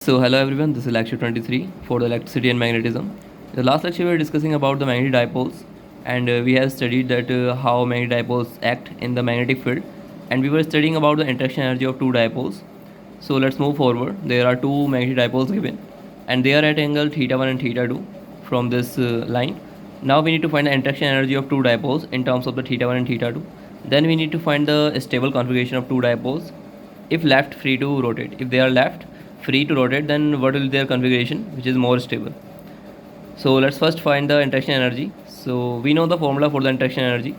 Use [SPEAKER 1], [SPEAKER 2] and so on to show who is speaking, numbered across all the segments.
[SPEAKER 1] So hello everyone, this is lecture 23 for the electricity and magnetism. In the last lecture we were discussing about the magnetic dipoles, and we have studied that how magnetic dipoles act in the magnetic field, and we were studying about the interaction energy of two dipoles. So let's move forward. There are two magnetic dipoles given, and they are at angle theta 1 and theta 2 from this line. Now we need to find the interaction energy of two dipoles in terms of the theta 1 and theta 2. Then we need to find the stable configuration of two dipoles if left free to rotate. If they are left free to rotate, then what will be their configuration which is more stable. So let's first find the interaction energy. So we know the formula for the interaction energy,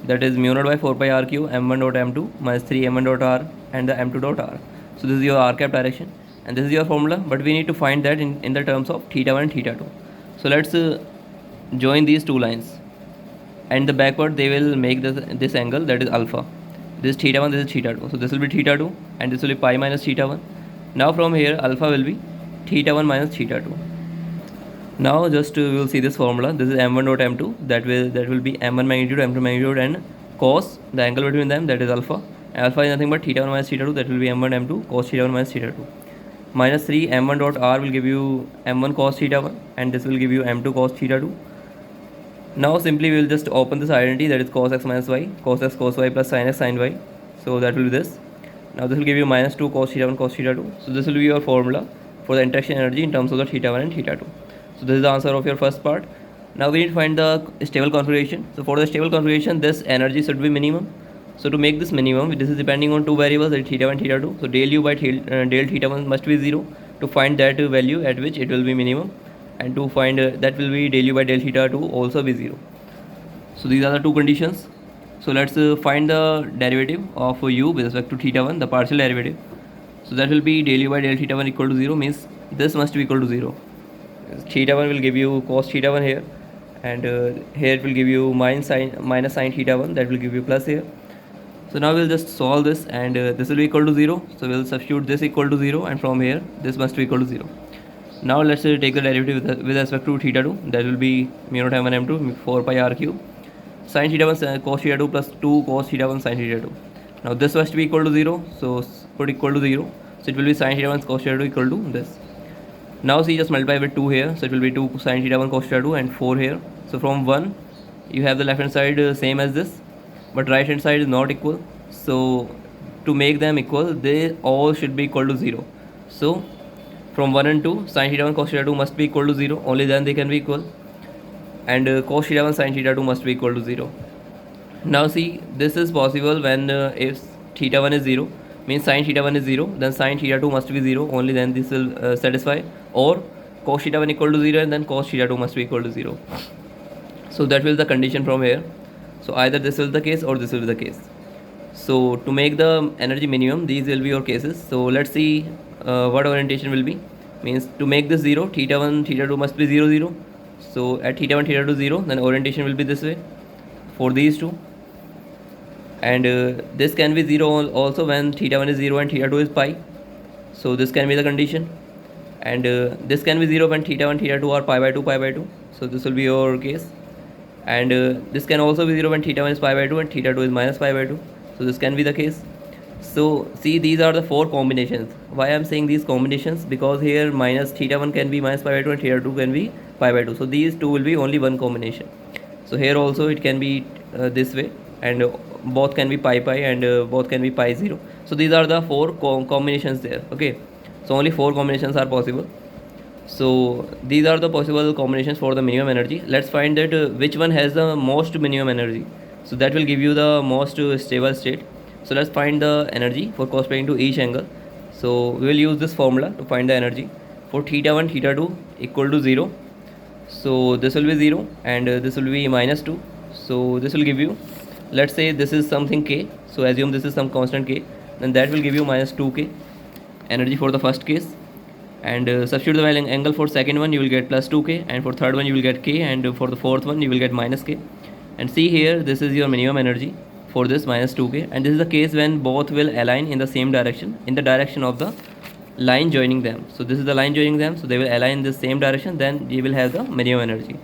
[SPEAKER 1] that is mu naught by 4 pi r cube m1 dot m2 minus 3 m1 dot r and the m2 dot r. So this is your r cap direction and this is your formula, but we need to find that in the terms of theta 1 and theta 2. So let's join these two lines, and the backward they will make this angle, that is alpha. This is theta 1, this is theta 2. So this will be theta 2 and this will be pi minus theta 1. Now from here alpha will be theta 1 minus theta 2. Now just we will see this formula. This is m1 dot m2, that will be m1 magnitude, m2 magnitude, and cos, the angle between them, that is alpha. Alpha is nothing but theta 1 minus theta 2, that will be m1 m2 cos theta 1 minus theta 2. Minus 3 m1 dot r will give you m1 cos theta 1, and this will give you m2 cos theta 2. Now simply we will just open this identity, that is cos x minus y, cos x cos y plus sin x sin y. So that will be this. Now this will give you minus 2 cos theta 1 cos theta 2. So this will be your formula for the interaction energy in terms of the theta 1 and theta 2. So this is the answer of your first part. Now we need to find the stable configuration. So for the stable configuration, this energy should be minimum. So to make this minimum, this is depending on two variables, that is theta 1 theta 2. So del u by del theta 1 must be 0 to find that value at which it will be minimum, and to find that will be del u by del theta 2 also be 0. So these are the two conditions. So let's find the derivative of u with respect to theta 1, the partial derivative. So that will be del u by del theta 1 equal to 0, means this must be equal to 0. Theta 1 will give you cos theta 1 here, and here it will give you minus sin theta 1, that will give you plus here. So now we'll just solve this, and this will be equal to 0. So we'll substitute this equal to 0, and from here this must be equal to 0. Now let's take the derivative with respect to theta 2, that will be mu naught m1 m2 4 pi r cube sin theta 1 cos theta 2 plus 2 cos theta 1 sin theta 2. Now this must be equal to 0, so put equal to 0. So it will be sin theta 1 cos theta 2 equal to this. Now see, just multiply with 2 here, so it will be 2 sin theta 1 cos theta 2 and 4 here. So from 1 you have the left hand side same as this, but right hand side is not equal. So to make them equal, they all should be equal to 0. So from 1 and 2, sin theta 1 cos theta 2 must be equal to 0, only then they can be equal, and cos theta 1 sin theta 2 must be equal to 0. Now see, this is possible when if theta 1 is 0, means sin theta 1 is 0, then sin theta 2 must be 0, only then this will satisfy, or cos theta 1 equal to 0 and then cos theta 2 must be equal to 0. So that will be the condition from here. So either this will be the case or this will be the case. So to make the energy minimum, these will be your cases. So let's see what orientation will be. Means to make this 0, theta 1 theta 2 must be 0 0. So at theta 1 theta 2 0, then orientation will be this way for these two, and this can be 0 also when theta 1 is 0 and theta 2 is pi. So this can be the condition, and this can be 0 when theta 1 theta 2 are pi by 2 pi by 2. So this will be your case, and this can also be 0 when theta 1 is pi by 2 and theta 2 is minus pi by 2. So this can be the case. So see, these are the four combinations. Why I am saying these combinations? Because here minus theta 1 can be minus pi by 2 and theta 2 can be pi by 2. So these two will be only one combination. So here also it can be this way, and both can be pi pi, and both can be pi 0. So these are the four combinations there. Okay, so only four combinations are possible. So these are the possible combinations for the minimum energy. Let's find that which one has the most minimum energy. So that will give you the most stable state. So let's find the energy for corresponding to each angle. So we will use this formula to find the energy for theta 1 theta 2 equal to 0. So this will be 0, and this will be minus 2. So this will give you, let's say this is something k, so assume this is some constant k, then that will give you minus 2k energy for the first case, and substitute the value angle for second one, you will get plus 2k, and for third one you will get k, and for the fourth one you will get minus k. And see here, this is your minimum energy for this minus 2k, and this is the case when both will align in the same direction, in the direction of the line joining them. So this is the line joining them, so they will align in the same direction, then you will have the minimum energy.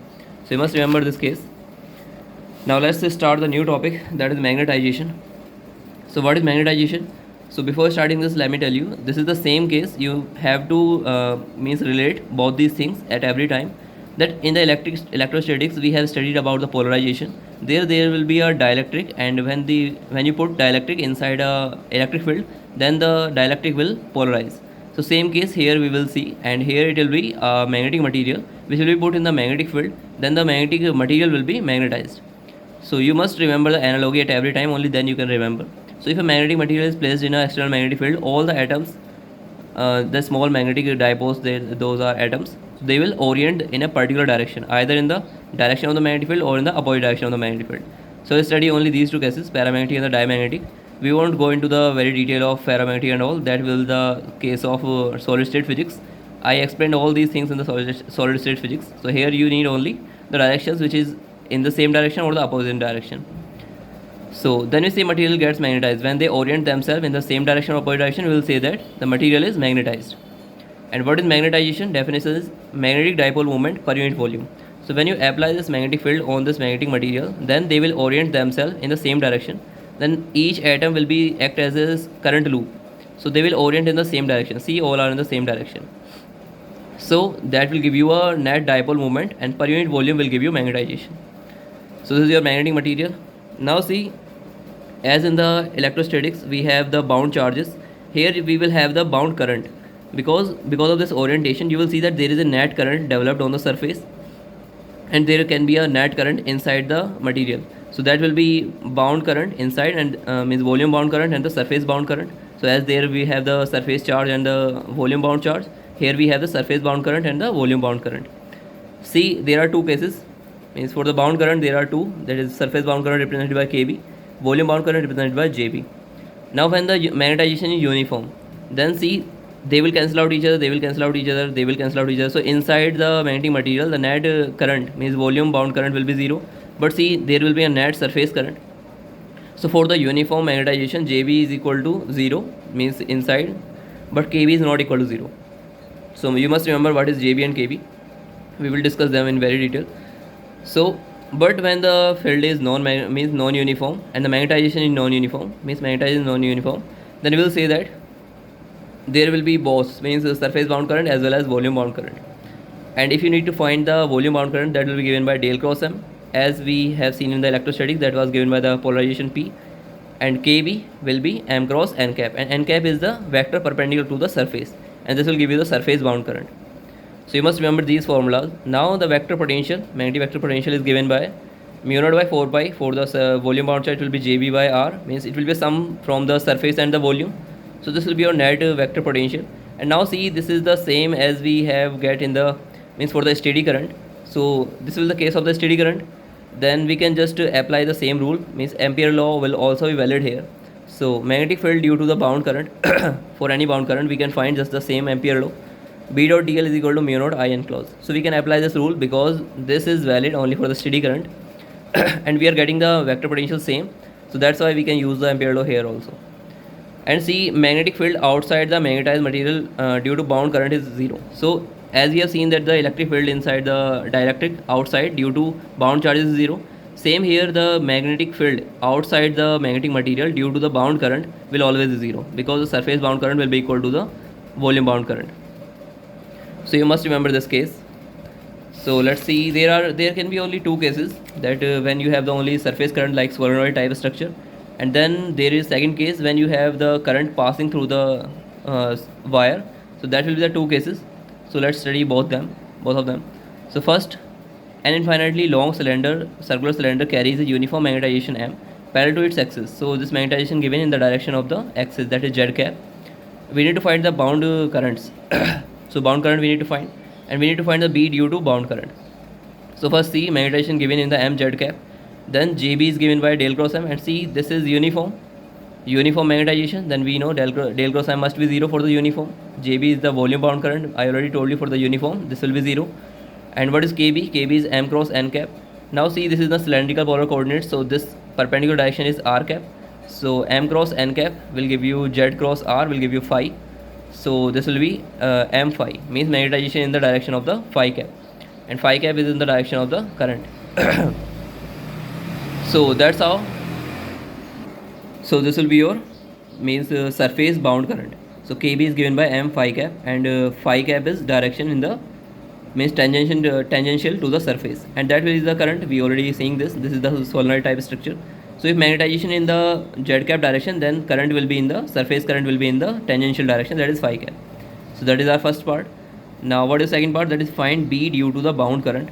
[SPEAKER 1] So you must remember this case. Now let's start the new topic, that is magnetization. So what is magnetization? So before starting this, let me tell you, this is the same case. You have to means relate both these things at every time. That in the electrostatics we have studied about the polarization. There will be a dielectric, and when you put dielectric inside a electric field, then the dielectric will polarize. So same case here we will see, and here it will be a magnetic material which will be put in the magnetic field. Then the magnetic material will be magnetized. So you must remember the analogy at every time, only then you can remember. So if a magnetic material is placed in an external magnetic field, all the atoms, the small magnetic dipoles, those are atoms, they will orient in a particular direction, either in the direction of the magnetic field or in the opposite direction of the magnetic field. So we study only these two cases, paramagnetic and the diamagnetic. We won't go into the very detail of paramagnetic and all, that will the case of solid state physics. I explained all these things in the solid state physics. So here you need only the directions which is in the same direction or the opposite direction. So then we say material gets magnetized. When they orient themselves in the same direction or opposite direction, we will say that the material is magnetized. And what is magnetization? Definition is magnetic dipole moment per unit volume. So when you apply this magnetic field on this magnetic material, then they will orient themselves in the same direction. Then each atom will be act as a current loop. So they will orient in the same direction. See, all are in the same direction. So that will give you a net dipole moment, and per unit volume will give you magnetization. So this is your magnetic material. Now see, as in the electrostatics we have the bound charges. Here we will have the bound current, because of this orientation you will see that there is a net current developed on the surface, and there can be a net current inside the material. So that will be bound current inside, and means volume bound current and the surface bound current. So as there we have the surface charge and the volume bound charge, here we have the surface bound current and the volume bound current. See, there are two cases. Means for the bound current there are two, that is surface bound current represented by Kb, volume bound current represented by Jb. Now when the magnetization is uniform, then see, they will cancel out each other, they will cancel out each other, they will cancel out each other. So inside the magnetic material the net current, means volume bound current, will be 0, but see, there will be a net surface current. So for the uniform magnetization, Jb is equal to 0, means inside, but Kb is not equal to 0. So you must remember what is Jb and Kb. We will discuss them in very detail. So, but when the field is non-uniform and the magnetization is non-uniform, means magnetization is non-uniform, then we will say that there will be both, means surface bound current as well as volume bound current. And if you need to find the volume bound current, that will be given by del cross M, as we have seen in the electrostatics, that was given by the polarization P. And Kb will be M cross N cap, and N cap is the vector perpendicular to the surface, and this will give you the surface bound current. So you must remember these formulas. Now the vector potential, magnetic vector potential, is given by mu naught by 4 pi. For the volume bound charge, it will be Jb by R, means it will be a sum from the surface and the volume. So this will be your net vector potential. And now see, this is the same as we have get in the, means for the steady current. So this is the case of the steady current. Then we can just apply the same rule, means Ampere law will also be valid here. So magnetic field due to the bound current, for any bound current we can find just the same Ampere law. B dot dl is equal to mu naught I enclosed. So we can apply this rule because this is valid only for the steady current and we are getting the vector potential same. So that's why we can use the Ampere law here also. And see, magnetic field outside the magnetized material due to bound current is 0. So as we have seen that the electric field inside the dielectric outside due to bound charge is 0. Same here, the magnetic field outside the magnetic material due to the bound current will always be 0, because the surface bound current will be equal to the volume bound current. So you must remember this case. So let's see, there can be only two cases, that when you have the only surface current like solenoid type structure, and then there is second case when you have the current passing through the wire. So that will be the two cases. So let's study both of them. So first, an infinitely long circular cylinder carries a uniform magnetization M parallel to its axis. So this magnetization given in the direction of the axis, that is Z cap. We need to find the bound currents. So bound current we need to find, and we need to find the B due to bound current. So first see, magnetization given in the M Z cap, then Jb is given by del cross M, and see, this is uniform magnetization. Then we know del cross M must be 0 for the uniform. Jb is the volume bound current. I already told you for the uniform this will be 0. And what is Kb? Kb is M cross N cap. Now see, this is the cylindrical polar coordinates, so this perpendicular direction is R cap. So M cross N cap will give you Z cross R will give you phi. So this will be M phi, means magnetization in the direction of the phi cap, and phi cap is in the direction of the current. So that's how. So this will be your means surface bound current. So KB is given by M phi cap, and phi cap is direction in the means tangential to the surface, and that is the current. We already seeing this. This is the solenoid type structure. So if magnetization in the z cap direction, then current will be in the surface, current will be in the tangential direction, that is phi cap. So that is our first part. Now what is second part? That is find B due to the bound current.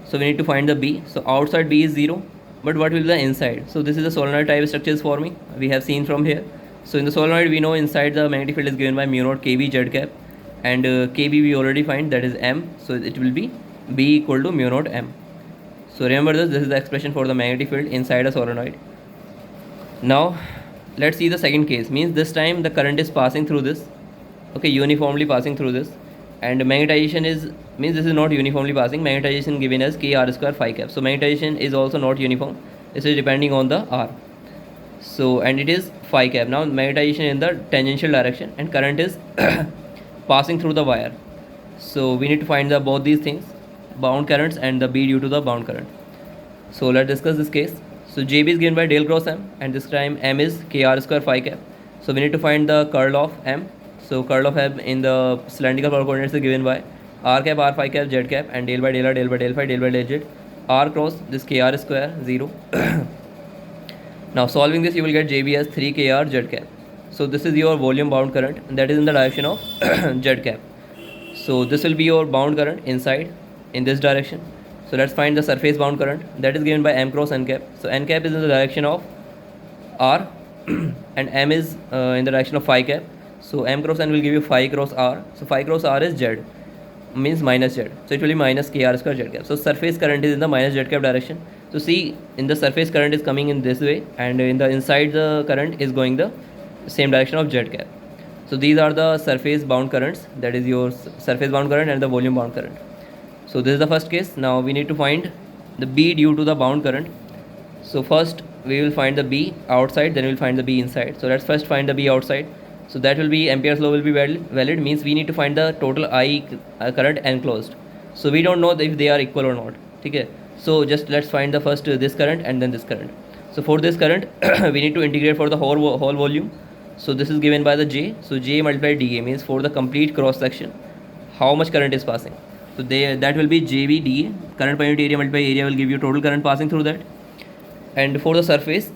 [SPEAKER 1] So we need to find the B. So outside B is 0, but what will be the inside? So this is the solenoid type structures for me. We have seen from here. So in the solenoid, we know inside the magnetic field is given by mu naught KB z cap, and KB we already find, that is M. So it will be B equal to mu naught M. So remember this. This is the expression for the magnetic field inside a solenoid. Now let's see the second case. Means this time the current is passing through this. Okay, uniformly passing through this, and magnetization is means this is not uniformly passing. Magnetization given as k r square phi cap. So magnetization is also not uniform. This is depending on the r. So and it is phi cap. Now magnetization in the tangential direction, and current is passing through the wire. So we need to find the both these things, bound currents and the B due to the bound current. So let's discuss this case. So JB is given by del cross M, and this time M is k r square phi cap. So we need to find the curl of M. So curl of M in the cylindrical polar coordinates is given by r cap, r phi cap, z cap, and del by del r, del by del phi, del by del z. R cross this k r square 0. Now solving this, you will get JB as 3 k r z cap. So this is your volume bound current, and that is in the direction of z cap. So this will be your bound current inside in this direction. So let's find the surface bound current, that is given by M cross N cap. So N cap is in the direction of R and M is in the direction of phi cap. So M cross N will give you phi cross R. So phi cross R is Z, means minus Z. So it will be minus k r square z cap. So surface current is in the minus z cap direction. So see, in the surface current is coming in this way, and in the inside the current is going the same direction of z cap. So these are the surface bound currents, that is your surface bound current and the volume bound current. So this is the first case. Now we need to find the B due to the bound current. So first we will find the B outside, then we will find the B inside. So let's first find the B outside. So that will be Ampere's law will be valid, means we need to find the total I current enclosed. So we don't know if they are equal or not. Okay. So just let's find the first this current and then this current. So for this current we need to integrate for the whole volume. So this is given by the J. So J multiplied dA means for the complete cross section how much current is passing. So that will be JB dA. Current per unit area multiplied area will give you total current passing through that. And for the surface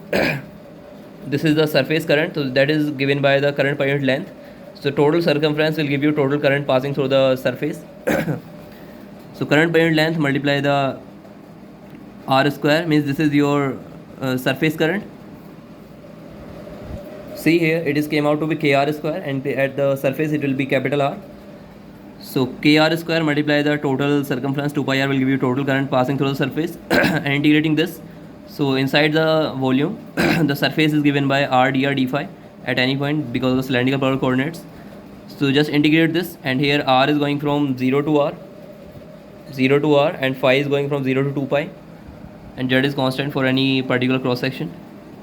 [SPEAKER 1] this is the surface current, so that is given by the current per unit length. So total circumference will give you total current passing through the surface. So current per unit length multiply the r square, means this is your surface current. See here, it is came out to be kr square, and at the surface it will be capital R. So kr square multiply the total circumference 2 pi r will give you total current passing through the surface. And integrating this, so inside the volume the surface is given by r dr d phi at any point because of the cylindrical polar coordinates. So just integrate this, and here r is going from 0 to r, and phi is going from 0 to 2 pi, and z is constant for any particular cross section.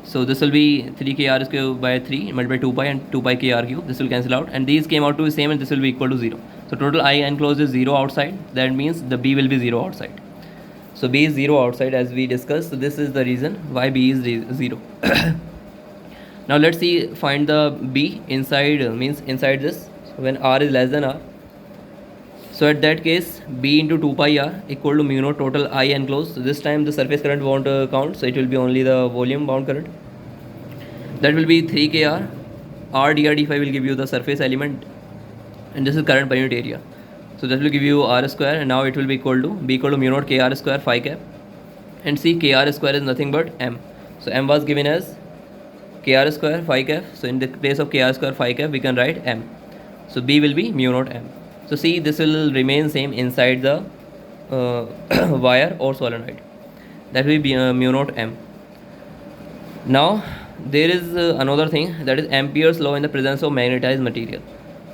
[SPEAKER 1] So this will be 3 k r square by 3 multiplied by 2 pi and 2 pi k r cube. This will cancel out, and these came out to be same, and this will be equal to 0. So total I enclosed is 0 outside. That means the B will be 0 outside. So B is 0 outside as we discussed. So this is the reason why B is 0. Now let's see, find the B inside, means inside this. So when R is less than R. So at that case, B into 2 pi R equal to mu naught total I enclosed. So this time the surface current won't count, so it will be only the volume bound current. That will be 3 k R. R dr d phi will give you the surface element, and this is current per unit area. So that will give you R square, and now it will be equal to B equal to mu naught k R square phi cap. And see, k R square is nothing but M. So M was given as k R square phi cap. So in the place of k R square phi cap, we can write M. So B will be mu naught M. So see, this will remain same inside the wire or solenoid. That will be mu naught M. Now there is another thing, that is Ampere's law in the presence of magnetized material.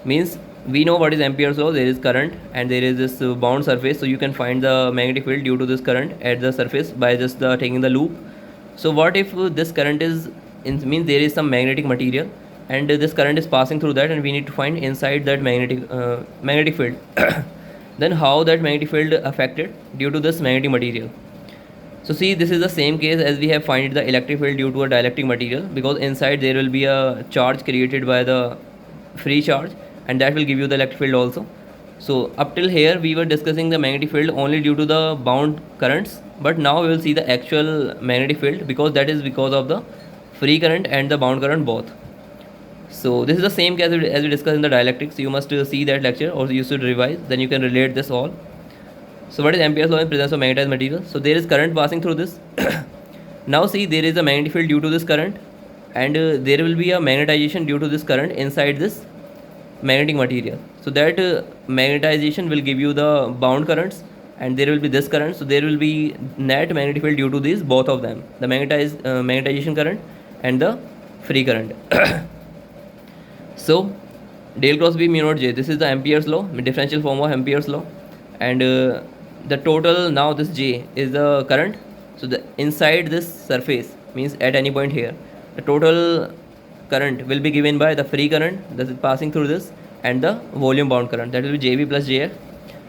[SPEAKER 1] Means we know what is Ampere's law. There is current and there is this bound surface. So you can find the magnetic field due to this current at the surface by just taking the loop. So what if this current is means there is some magnetic material, and this current is passing through that, and we need to find inside that magnetic field. Then how that magnetic field affected due to this magnetic material. So see, this is the same case as we have find the electric field due to a dielectric material, because inside there will be a charge created by the free charge, and that will give you the electric field also. So up till here we were discussing the magnetic field only due to the bound currents, but now we will see the actual magnetic field, because that is because of the free current and the bound current both. So this is the same case as we discussed in the dielectrics. You must see that lecture, or you should revise, then you can relate this all. So what is Ampere's law in presence of magnetized material? So there is current passing through this. Now see, there is a magnetic field due to this current, and there will be a magnetization due to this current inside this magnetic material. So that magnetization will give you the bound currents, and there will be this current. So there will be net magnetic field due to these both of them, the magnetization current and the free current. So del cross B mu naught J, this is the Ampere's law, differential form of Ampere's law, and the total, now this J is the current. So the inside this surface, means at any point here, the total current will be given by the free current that is passing through this, and the volume bound current, that will be JB plus JF.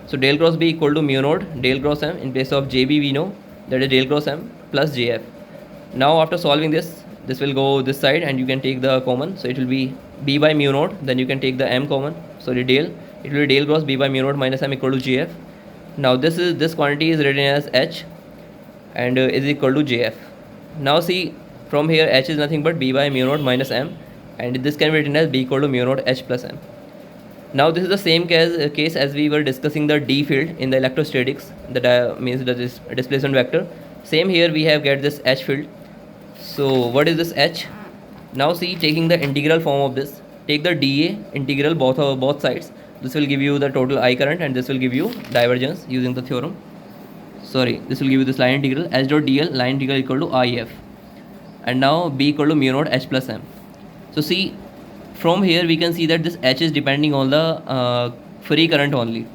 [SPEAKER 1] So del cross B equal to mu naught del cross M. In place of JB we know that is del cross M plus JF. Now after solving this will go this side, and you can take the common, so it will be B by mu naught, then you can take the M common, so the del, it will be del cross B by mu naught minus M equal to JF. Now this quantity is written as H, and is equal to JF. Now see, from here H is nothing but B by mu naught minus M, and this can be written as B equal to mu naught H plus M. Now this is the same case as we were discussing the D field in the electrostatics, that means that is displacement vector. Same here we have get this H field. So what is this H? Now see, taking the integral form of this, take the dA integral both sides. This will give you the total I current, and this will give you divergence using the theorem. Sorry, this will give you this line integral H dot dl, line integral equal to IF, and now B equal to mu naught H plus M. So see, from here we can see that this H is depending on the free current only,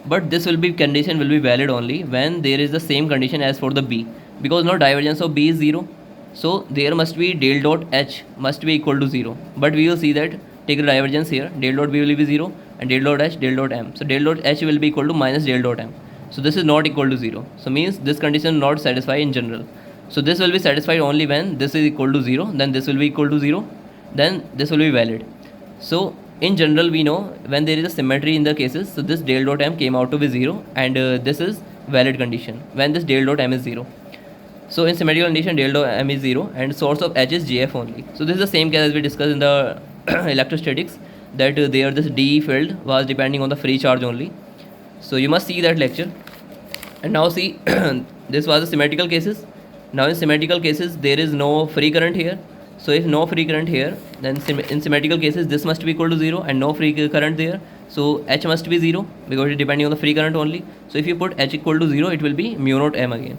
[SPEAKER 1] but this will be condition will be valid only when there is the same condition as for the B, because now divergence of B is 0. So there must be del dot H must be equal to 0, but we will see that, take the divergence here, del dot B will be 0, and del dot H, del dot M. So del dot H will be equal to minus del dot M. So this is not equal to 0. So means this condition not satisfied in general. So this will be satisfied only when this is equal to 0, then this will be equal to 0, then this will be valid. So in general we know when there is a symmetry in the cases, so this del dot M came out to be 0, and this is valid condition when this del dot M is 0. So in symmetrical condition del dot M is 0, and source of H is JF only. So this is the same case as we discussed in the electrostatics, that there this D field was depending on the free charge only. So you must see that lecture. And now see, this was the symmetrical cases. Now in symmetrical cases there is no free current here. So if no free current here, then in symmetrical cases this must be equal to 0, and no free current there, so H must be 0, because it is depending on the free current only. So if you put H equal to 0, it will be mu naught M again.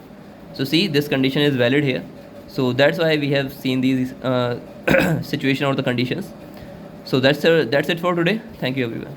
[SPEAKER 1] So see, this condition is valid here. So that's why we have seen these situation or the conditions. So that's it for today. Thank you everyone.